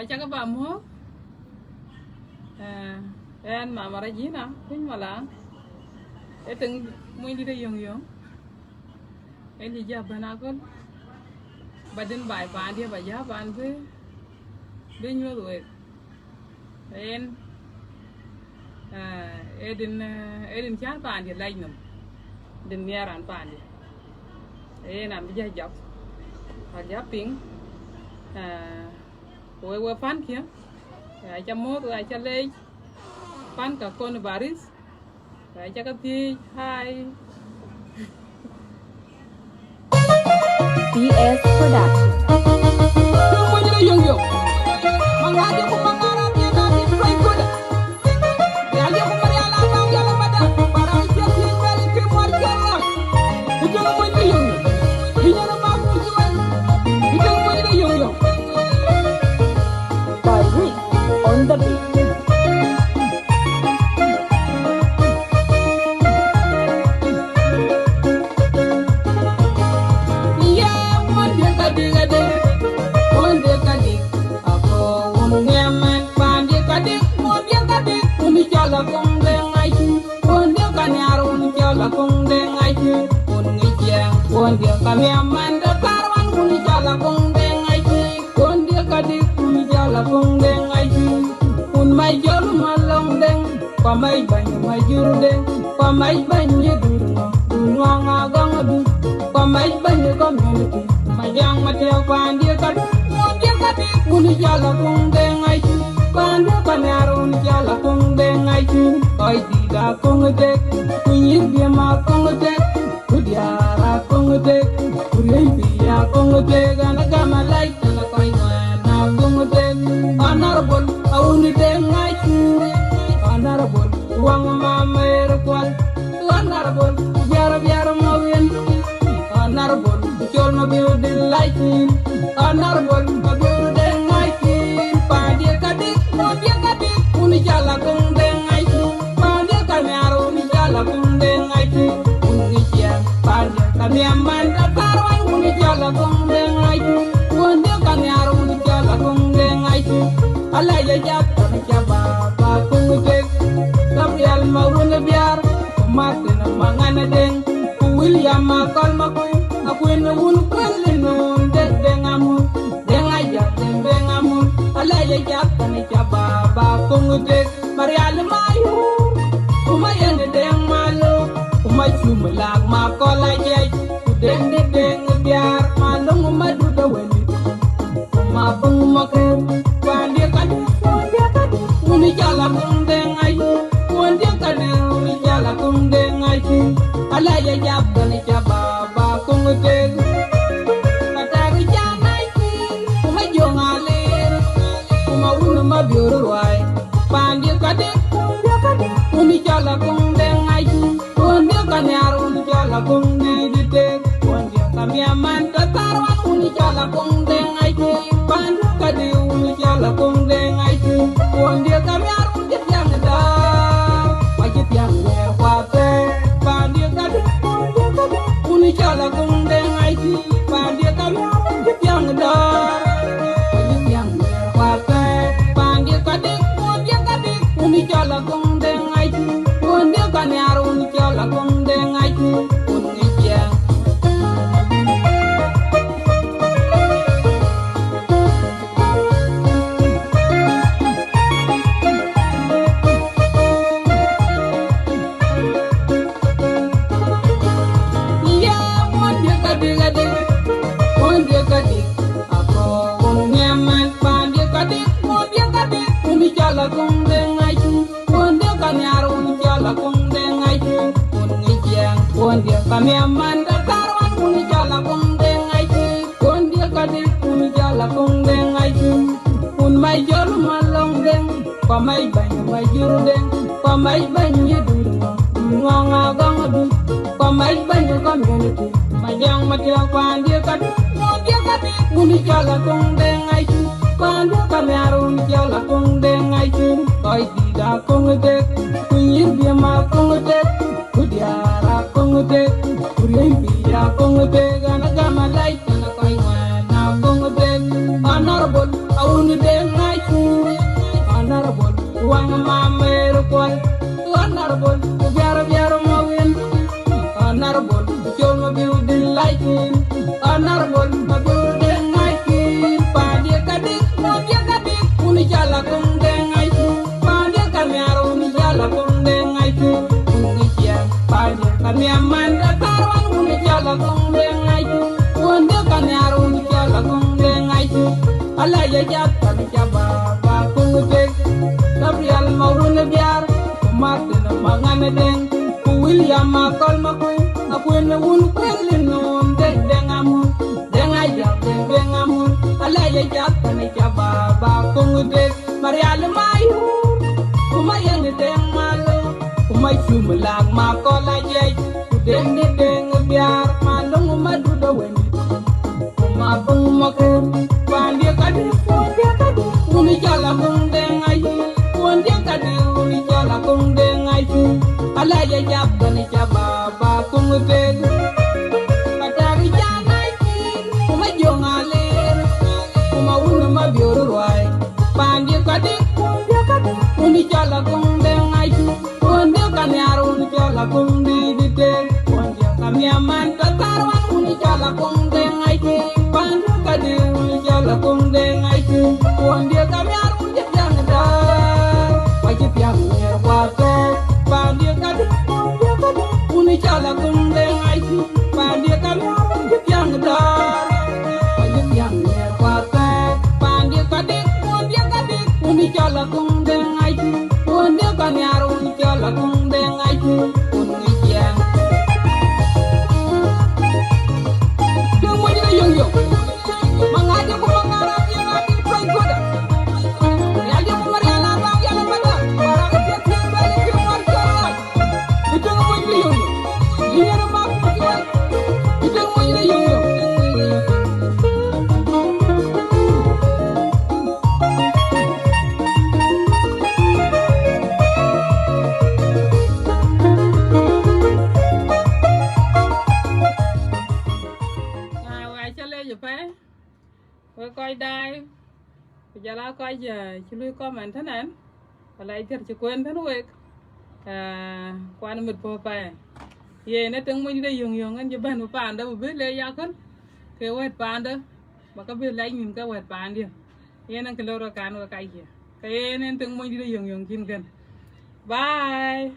Chắc các bạn mua en mà ra gì nào tính mà là từng muốn đi đây dùng en đi giờ bên nào con badin bài bàn dia bài giá bàn với bên nhau rồi en edin chán bàn dia lain nom din miaran bàn dia làm bây giờ dọc giá ping we fan kia aja mot aja lej fan ka kon baris aja ka ti hai PS Production. Yung mangadi ko mangarap yan natin try ko na yali ko mariala lang yala bada para siya singali kay markera ito na mo yung hinya na mapujuan ito mo yung By Rick on the beat. Kami aman datarwan kuni jala kong deng aji kon dia kadik kuni jala kong deng aji kun mai jol malong deng pamai banyu majur deng pamai banyu durunga durunga gang du pamai banyu community majang mateo pan dia kadik kuni jala kong deng aji pandu kanarun jala kong deng aji oi tidak kong dek kunyir dia ma kong dek kudiara kong dek Kuriya kong dek anagama like na koy na kong dek honorable awuni dek ngaji honorable wang mamer kwal honorable biar mawin honorable jol ma biu de like honorable ma biu de ngaji pa dia kadik uni jala kong dek ngaji pa dia kamaro uni jala kong dek ngaji uni jia pa dia kami aman datarwan uni jala kong dek ngaji uni kamaro uni jala kong dek ngaji ala ya jatan jaba ba kong dek Gabriel mawun biar martin mangana deng William makal makoy akuin wun kalin dek dengamun dengaja dengamun ala ya jatan jaba ba kong dek Marial mayu umayan deng malu umay sumulag makola jay deng deng biar malung umadu daweni mabung maker pandia kadi uni jala kong deng ay pandia kadi uni jala kong deng ay ala ya jab dan jaba ba kong deng katari janay umay jongalir umawun mabiur ruay pandia kadi uni jala kong deng ay pandia kanyar uni jala kong deng pandia kami aman datarwan uni jala kong deng ay pandu kadi uni jala kong deng ay pandia kami arun yang dar wajib yang lewate pandia kadi uni jala kong deng ay pandia kami arun yang dar wajib yang lewate pandia kadi uni jala kong deng ay pandia kami arun jala kong deng ay uni jang kami aman datarwan uni jala kong deng ay kon dia kadik uni jala kong deng ay un mai jol malong deng pamai banyu majur deng pamai banyu durunga durunga gang du pamai banyu community majang mateo pan dia kadik uni jala kong deng ay pandu kami arun jala kong deng ay koi tidak kong dek kunyir dia ma kong dek kudiara kong dek kuriya kong dek anagama like na koy na kong dek Honorable mabur deng ai ki pande kadik pande kadik uni jala kong deng ai ki pande kamyaro uni jala kong deng ai ki uni kia pande kamyaman datarwan uni jala kong deng ai ki pande kamyaro uni jala kong deng ai ki ala ya jat kami jaba ba kong tek Gabriel maurun biar Martin mangane deng William makol makoy akwen wun kwelin nom deng deng amun deng ajak deng amun ala ya jak kami jaba ba kong tek Marial mayu kumayan deng malo kumay sumulang makol ajay deng deng biar malong madu da wendi kumapung makur pande kadi uni jala kong deng ay pande kadi uni jala kong deng ay ala ya jab kani jaba ba kong tek patari janay kuma jongaler kuma unu mabioro ruay pande kadi uni jala kong deng ay pande kanyaro uni jala kong di tek pande kamyaman tatarwan uni jala kong deng ay pande kadi uni jala kong deng ay pande kamyaro uni jala dar wajib yang ngerwate pande kadi uni jala kong deng ay pande kamyaro uni jala dar wajib yang ngerwate pande kadi uni jala kong deng ay pande kamyaro uni jala kong deng ay uni jang yung yung mangaja ko mangarap yang aking panggoda niaja ko mariana bang yang mata para ketiak balik yung markaran itu ngamoy yung yung linya na makukuan itu ngamoy yung yung với coi đai bây giờ là coi giờ chỉ lui coi mình thế này lại thiệt chỉ quên thế nuôi quan mực phô phải về nó từng mình đây dùng anh chỉ bên một bàn đâu biết lấy ra khấn cái quẹt bàn đó mà có biết lấy nhìn cái quẹt bàn đi vậy nên cái lô ra cán và cái gì cái nên từng mình đây dùng kim cần bye